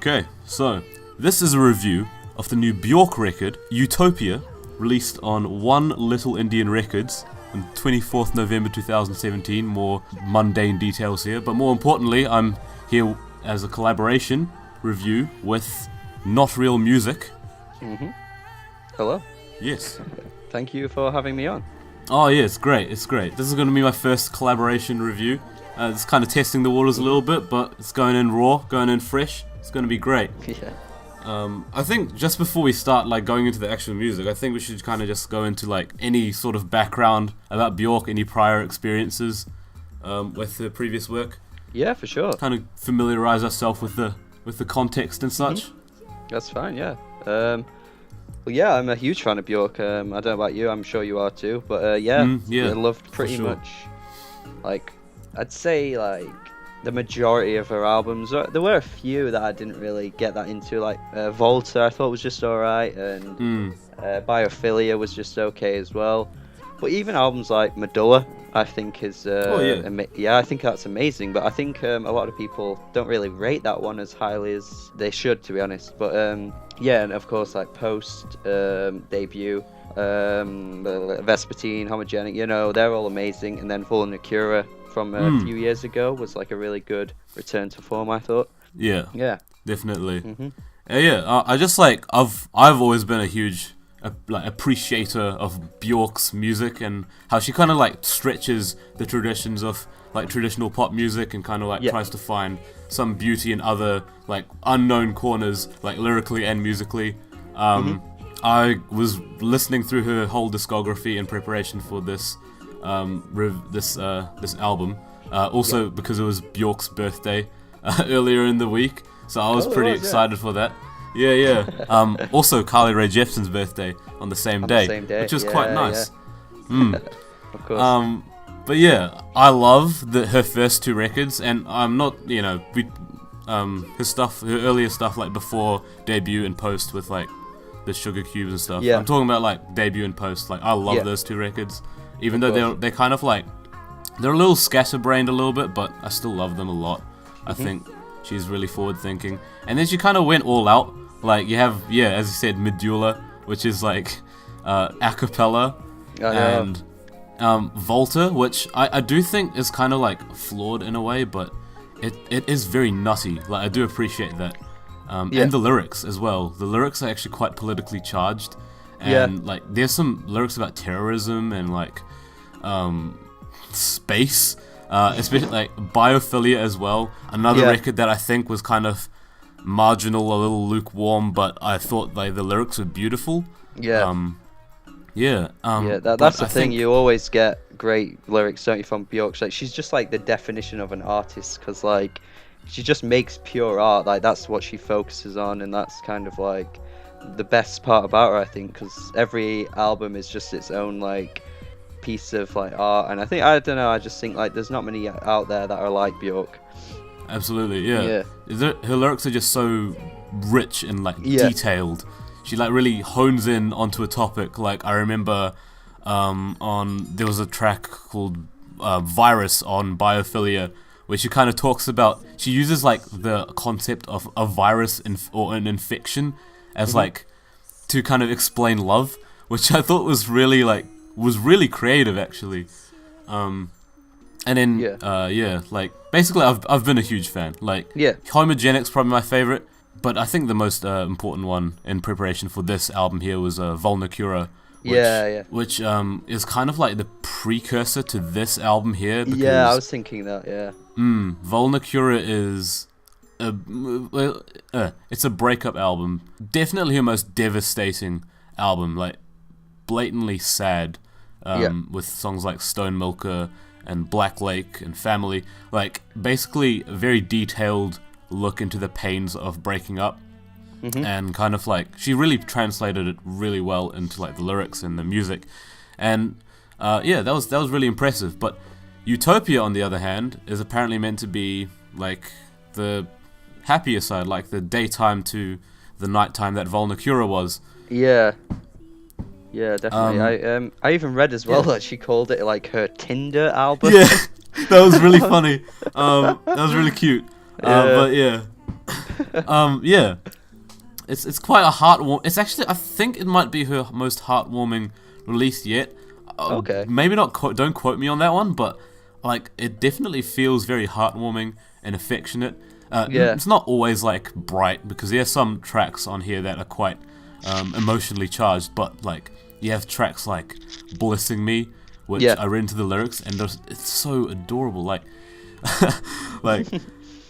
Okay, so this is a review of the new Björk record, Utopia, released on One Little Indian Records on 24th November 2017. More mundane details here, but more importantly, I'm here as a collaboration review with NotRealMusic. Hello. Yes. Thank you for having me on. Oh yeah, it's great. This is going to be my first collaboration review. It's kind of testing the waters a little bit, but it's going in raw, going in fresh. It's going to be great. Yeah. I think just before we start going into the actual music, I think we should kind of just go into any sort of background about Björk, any prior experiences with her previous work. Yeah, for sure. Kind of familiarize ourselves with the context and such. That's fine. Yeah. Well, yeah, I'm a huge fan of Björk. I don't know about you. I'm sure you are too. But I loved pretty much. I'd say the majority of her albums. There were a few that I didn't really get that into, Volta I thought was just alright, and Biophilia was just okay as well. But even albums like Medulla, I think is I think that's amazing. But I think a lot of people don't really rate that one as highly as they should, to be honest. But and of course post debut, Vespertine, Homogenic, they're all amazing. And then Vulnicura from a few years ago was a really good return to form, I thought. Yeah, definitely. I just I've always been a huge appreciator of Björk's music and how she kind of stretches the traditions of traditional pop music and kind of tries to find some beauty in other unknown corners, lyrically and musically. I was listening through her whole discography in preparation for this this album, because it was Björk's birthday earlier in the week, so I was pretty excited for that. Also Carly Rae Jepsen's birthday on the same day, which was quite nice. Of course. But yeah, I love her first two records, and I'm not, her earlier stuff before debut and post with the Sugar Cubes and stuff. I'm talking about debut and post. I love those two records, even though they're kind of they're a little scatterbrained a little bit, but I still love them a lot. I think she's really forward thinking, and then she kind of went all out. You have as you said, Medulla, which is a cappella, and Volta, which I do think is kind of flawed in a way, but it is very nutty. I do appreciate that. And the lyrics as well. The lyrics are actually quite politically charged, and there's some lyrics about terrorism and space, especially Biophilia as well. Another record that I think was kind of marginal, a little lukewarm, but I thought the lyrics were beautiful. That's the thing. You always get great lyrics, don't you, from Björk? She's just the definition of an artist, because she just makes pure art. That's what she focuses on, and that's kind of the best part about her, I think, because every album is just its own piece of art. And I just think there's not many out there that are like Björk. Absolutely, yeah. Her lyrics are just so rich and detailed. She really hones in onto a topic. I remember there was a track called Virus on Biophilia, where she kind of talks about, she uses the concept of a virus or an infection as to kind of explain love, which I thought was really creative, actually. And then basically I've been a huge fan. Homogenic's probably my favorite, but I think the most important one in preparation for this album here was Vulnicura, which is kind of the precursor to this album here. Because, I was thinking that. Vulnicura is it's a breakup album. Definitely her most devastating album, blatantly sad, with songs like Stone Milker and Black Lake and Family. Basically a very detailed look into the pains of breaking up, and kind of she really translated it really well into the lyrics and the music, and that was really impressive. But Utopia, on the other hand, is apparently meant to be the happier side, the daytime to the nighttime that Vulnicura was. Yeah, definitely. I even read as well that she called it her Tinder album. Yeah, that was really funny. That was really cute. But yeah. Yeah. It's quite a heartwarming. It's actually, I think it might be her most heartwarming release yet. Okay. Maybe not. Don't quote me on that one, but like it definitely feels very heartwarming and affectionate. It's not always like bright, because there's some tracks on here that are quite emotionally charged. But like you have tracks like "Blissing Me," which I read into the lyrics, and it's so adorable. Like, like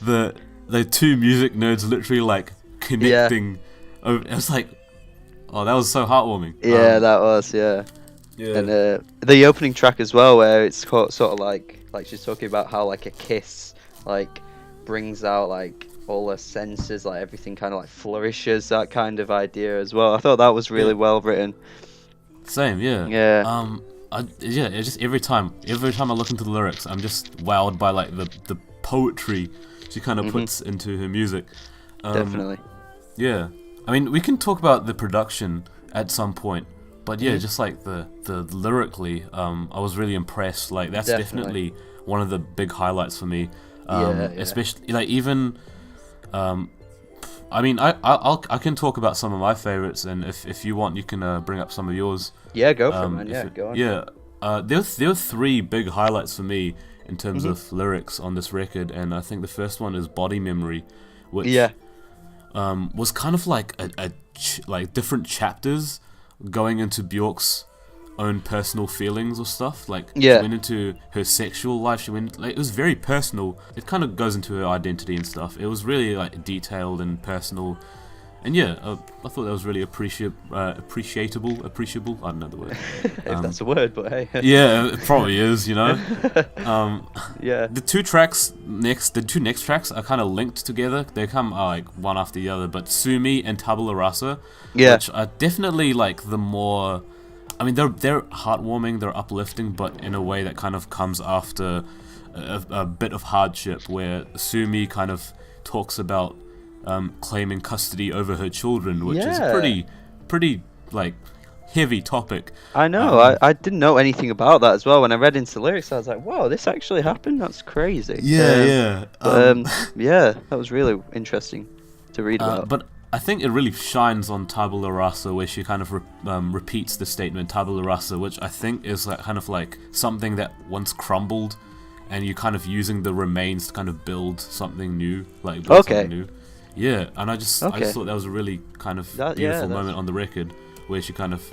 the two music nerds literally like connecting. It was like, oh, that was so heartwarming. Yeah, that was Yeah. And the opening track as well, where it's sort of like she's talking about how like a kiss like brings out like all her senses, like everything kind of like flourishes, that kind of idea as well. I thought that was really well written. Same, yeah. It's just every time I look into the lyrics, I'm just wowed by like the poetry she kind of puts into her music. Definitely. Yeah, I mean, we can talk about the production at some point, but yeah, just like the lyrically, I was really impressed. Like that's definitely one of the big highlights for me. Especially like even, I mean, I can talk about some of my favorites, and if you want, you can bring up some of yours. Yeah, go for it, man. Yeah, go on. Yeah, there were three big highlights for me in terms of lyrics on this record, and I think the first one is "Body Memory," which was kind of like like different chapters going into Björk's own personal feelings or stuff. Like she went into her sexual life. She went like it was very personal. It kind of goes into her identity and stuff. It was really like detailed and personal. And I thought that was really appreciable. I don't know the word. If that's a word, but hey. Yeah, it probably is. You know. The two next tracks are kind of linked together. They come like one after the other. But Sumi and Tabula Rasa, which are definitely like the more. I mean, they're heartwarming, they're uplifting, but in a way that kind of comes after a bit of hardship, where Sumi kind of talks about claiming custody over her children, which is a pretty like heavy topic. I know. I didn't know anything about that as well. When I read into the lyrics, I was like, "Whoa, this actually happened? That's crazy." That was really interesting to read about. But I think it really shines on Tabula Rasa, where she kind of repeats the statement Tabula Rasa, which I think is like kind of like something that once crumbled, and you're kind of using the remains to kind of build something new, like something new. Yeah, and I just thought that was a really kind of beautiful moment on the record, where she kind of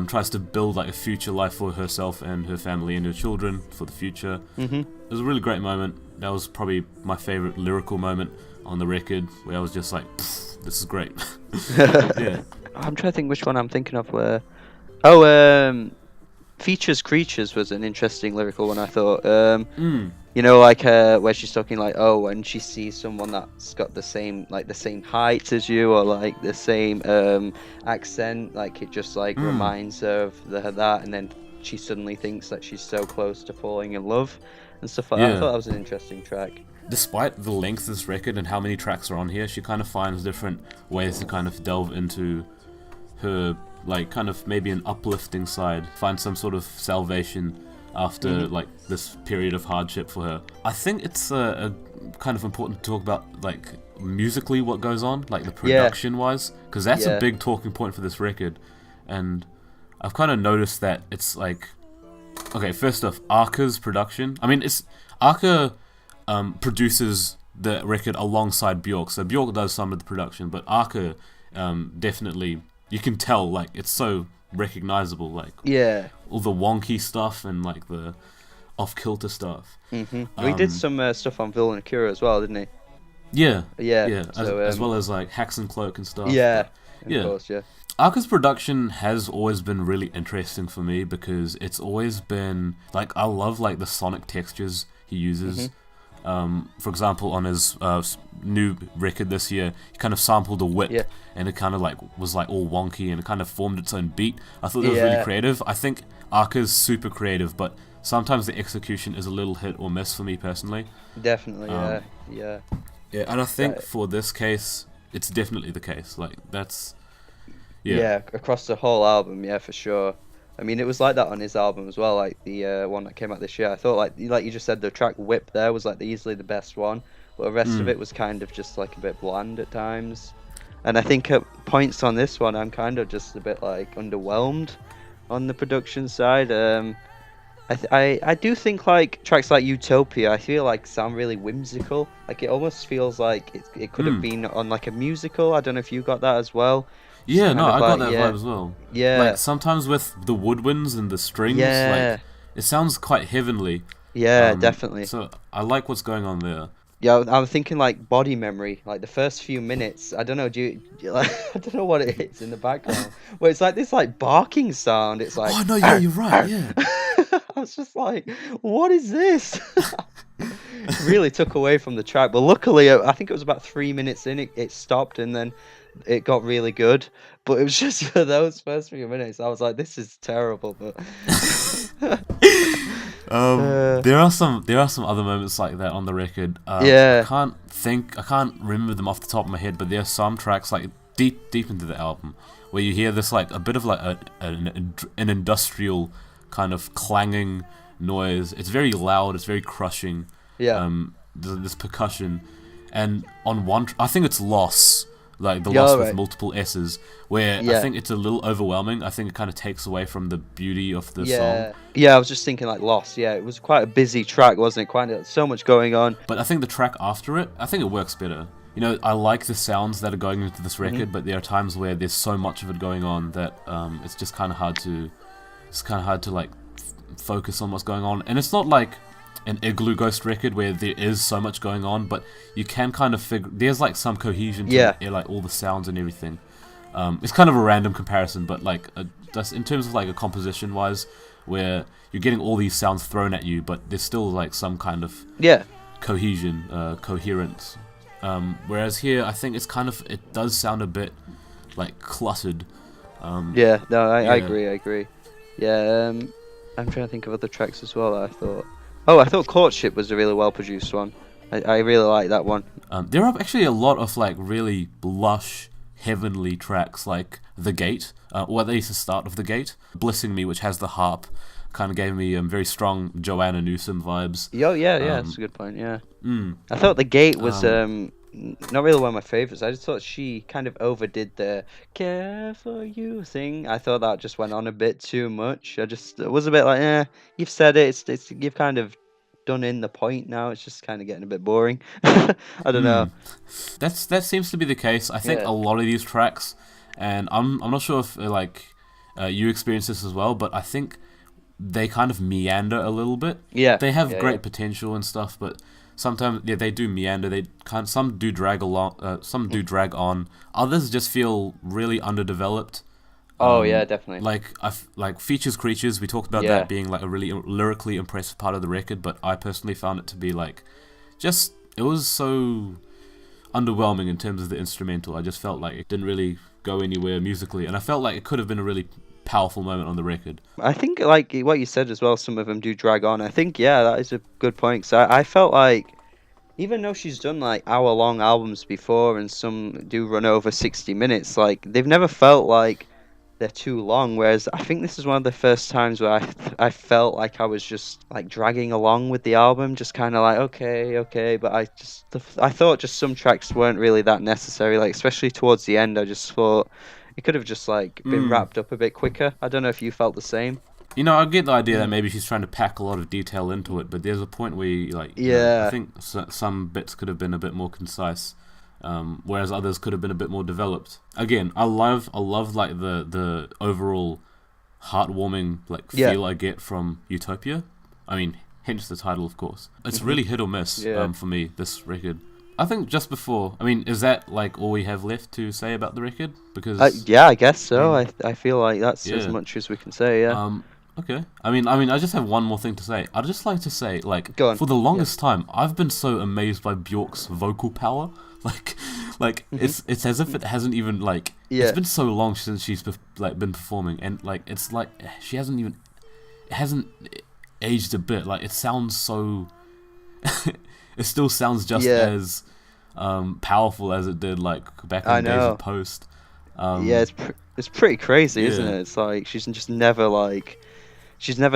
tries to build like a future life for herself and her family and her children for the future. It was a really great moment. That was probably my favorite lyrical moment on the record, where I was just like, this is great. I'm trying to think which one I'm thinking of. Where Features Creatures was an interesting lyrical one, I thought. You know, like where she's talking like, oh, when she sees someone that's got the same height as you, or like the same accent, like it just like reminds her of that, and then she suddenly thinks that she's so close to falling in love and stuff like that. I thought that was an interesting track. Despite the length of this record and how many tracks are on here, she kind of finds different ways to kind of delve into her, like, kind of maybe an uplifting side, find some sort of salvation after, like, this period of hardship for her. I think it's a kind of important to talk about, like, musically what goes on, like, the production-wise, because that's a big talking point for this record, and I've kind of noticed that it's, like, okay, first off, Arka's production, I mean, Arka produces the record alongside Björk, so Björk does some of the production, but Arka definitely, you can tell, like, it's so recognizable, like all the wonky stuff and like the off-kilter stuff. He did some stuff on Vulnicura as well, didn't he? Yeah. So, as well as like Hacks and Cloak and stuff. Of course. Arka's production has always been really interesting for me, because it's always been like, I love like the sonic textures he uses. For example, on his new record this year, he kind of sampled a whip, and it kind of like was like all wonky, and it kind of formed its own beat. I thought that was really creative. I think Arka's super creative, but sometimes the execution is a little hit or miss for me personally. Definitely, yeah. And I think for this case, it's definitely the case. Like that's across the whole album, for sure. I mean, it was like that on his album as well, like the one that came out this year. I thought, like you just said, the track "Whip" there was like easily the best one. but the rest of it was kind of just like a bit bland at times. And I think at points on this one, I'm kind of just a bit like underwhelmed on the production side. I do think like tracks like Utopia, I feel like sound really whimsical. Like it almost feels like it could have been on like a musical. I don't know if you got that as well. Yeah, no, I got that vibe as well. Yeah. Like sometimes with the woodwinds and the strings, like it sounds quite heavenly. Yeah, definitely. So I like what's going on there. Yeah, I'm thinking like Body Memory, like the first few minutes. I don't know, like, I don't know what it is in the background, but it's like this like barking sound. It's like, oh no, yeah, you're right. Yeah, I was just like, what is this? Really took away from the track, but luckily, I think it was about 3 minutes in, it stopped, and then it got really good. But it was just for those first few minutes, I was like, this is terrible. But there are some other moments like that on the record. Yeah, I can't remember them off the top of my head, but there are some tracks like deep into the album where you hear this like a bit of like an industrial kind of clanging noise. It's very loud. It's very crushing. Yeah. This percussion, and on one, I think it's Loss. Like the Loss with multiple S's, where I think it's a little overwhelming. I think it kind of takes away from the beauty of the song. Yeah, I was just thinking like Loss. Yeah, it was quite a busy track, wasn't it? Quite so much going on. But I think the track after it, I think it works better. You know, I like the sounds that are going into this record, but there are times where there's so much of it going on that it's just kind of hard to like focus on what's going on. And it's not like an Igloo Ghost record where there is so much going on, but you can kind of figure there's like some cohesion to it, like all the sounds and everything. It's kind of a random comparison, but like that's in terms of like a composition wise, where you're getting all these sounds thrown at you, but there's still like some kind of cohesion, coherence. Whereas here, I think it does sound a bit like cluttered. I agree. Yeah, I'm trying to think of other tracks as well that I thought Courtship was a really well produced one. I really like that one. There are actually a lot of like really lush, heavenly tracks like The Gate, or at least the start of The Gate. Blissing Me, which has the harp, kind of gave me very strong Joanna Newsom vibes. Yeah, that's a good point, yeah. I thought The Gate was not really one of my favourites. I just thought she kind of overdid the care for you thing. I thought that just went on a bit too much. It was a bit like, you've said it, it's you've kind of done in the point now. It's just kind of getting a bit boring. I don't know. That seems to be the case. I think a lot of these tracks, and I'm not sure if you experience this as well, but I think they kind of meander a little bit. Yeah. They have great potential and stuff, but sometimes they do meander. Some do drag along. Some do drag on. Others just feel really underdeveloped. Definitely. Like Features Creatures. We talked about that being like a really lyrically impressive part of the record, but I personally found it to be like, it was so underwhelming in terms of the instrumental. I just felt like it didn't really go anywhere musically, and I felt like it could have been a really powerful moment on the record. I think like what you said as well, some of them do drag on. I think that is a good point, because I felt like even though she's done like hour-long albums before and some do run over 60 minutes, like they've never felt like they're too long, whereas I think this is one of the first times where I felt like I was just like dragging along with the album, just kind of like okay, but I thought just some tracks weren't really that necessary, like especially towards the end. I just thought it could have just like been wrapped up a bit quicker. I don't know if you felt the same. You know, I get the idea that maybe she's trying to pack a lot of detail into it, but there's a point where I think some bits could have been a bit more concise, whereas others could have been a bit more developed. Again, I love like the overall heartwarming like feel I get from Utopia. I mean, hence the title, of course. It's really hit or miss for me, this record. I think just before, I mean, is that like all we have left to say about the record? Because I guess so. I feel like that's as much as we can say. Okay. I mean, I just have one more thing to say. I'd just like to say, like, for the longest time, I've been so amazed by Björk's vocal power. Like it's as if it hasn't even like it's been so long since she's been performing, and like it's like it hasn't aged a bit. Like it sounds so. It still sounds just as powerful as it did like back in the days of Post. It's pretty crazy, isn't it? It's like she's never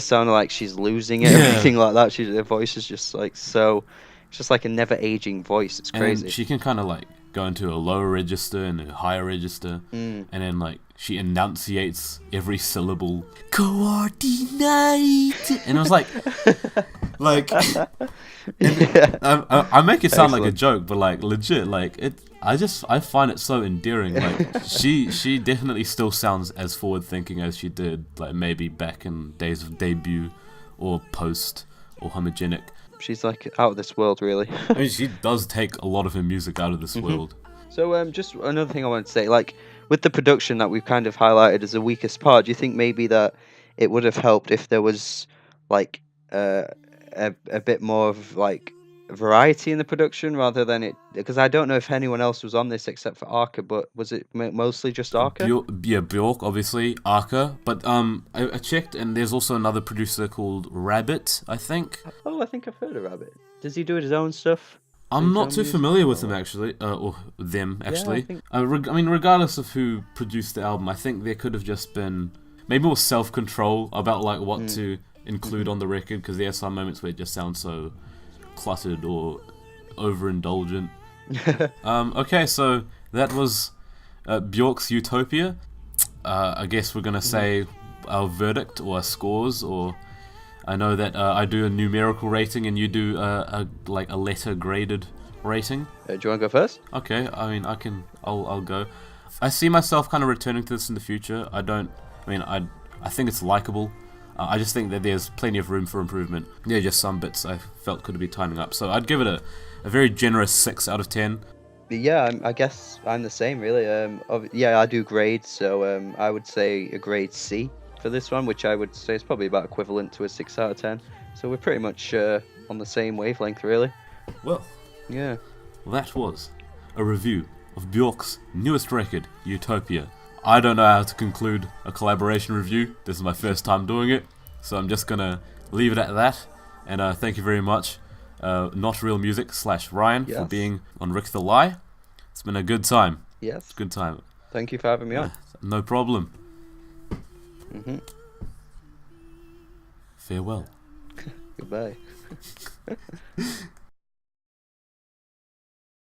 sounded like she's losing it or anything like that. Her voice is just like so It's just like a never aging voice. It's crazy. And she can kind of like go into a lower register and a higher register, and then like she enunciates every syllable. Coordinate, and it was like, I make it sound like a joke, but like legit, like it. I find it so endearing. Like she definitely still sounds as forward thinking as she did, like maybe back in days of debut, or post, or homogenic. She's like out of this world, really. I mean, she does take a lot of her music out of this world. So, just another thing I wanted to say, like with the production that we've kind of highlighted as the weakest part, do you think maybe that it would have helped if there was like a bit more of like variety in the production rather than it? Because I don't know if anyone else was on this except for Arca, but was it mostly just Arca? Björk, obviously, Arca, but I checked, and there's also another producer called Rabbit, I think. Oh, I think I've heard of Rabbit. Does he do his own stuff? I'm not too familiar with him actually, or them actually. Yeah, I mean, regardless of who produced the album, I think there could have just been maybe more self-control about like what to include on the record, because there are some moments where it just sounds so cluttered or overindulgent. Okay, so that was Björk's Utopia. I guess we're gonna say our verdict or our scores, or I know that I do a numerical rating and you do a letter graded rating. Do you want to go first? Okay, I mean I'll go. I see myself kind of returning to this in the future. I think it's likable. I just think that there's plenty of room for improvement. Yeah, just some bits I felt could be tightening up. So I'd give it a very generous 6 out of 10. Yeah, I guess I'm the same, really. Yeah, I do grades, so I would say a grade C for this one, which I would say is probably about equivalent to a 6 out of 10. So we're pretty much on the same wavelength, really. Well, yeah. That was a review of Björk's newest record, Utopia. I don't know how to conclude a collaboration review. This is my first time doing it, so I'm just gonna leave it at that. And thank you very much, NotRealMusic / Ryan, for being on Rick the Lie. It's been a good time. Yes. Good time. Thank you for having me on. No problem. Farewell. Goodbye.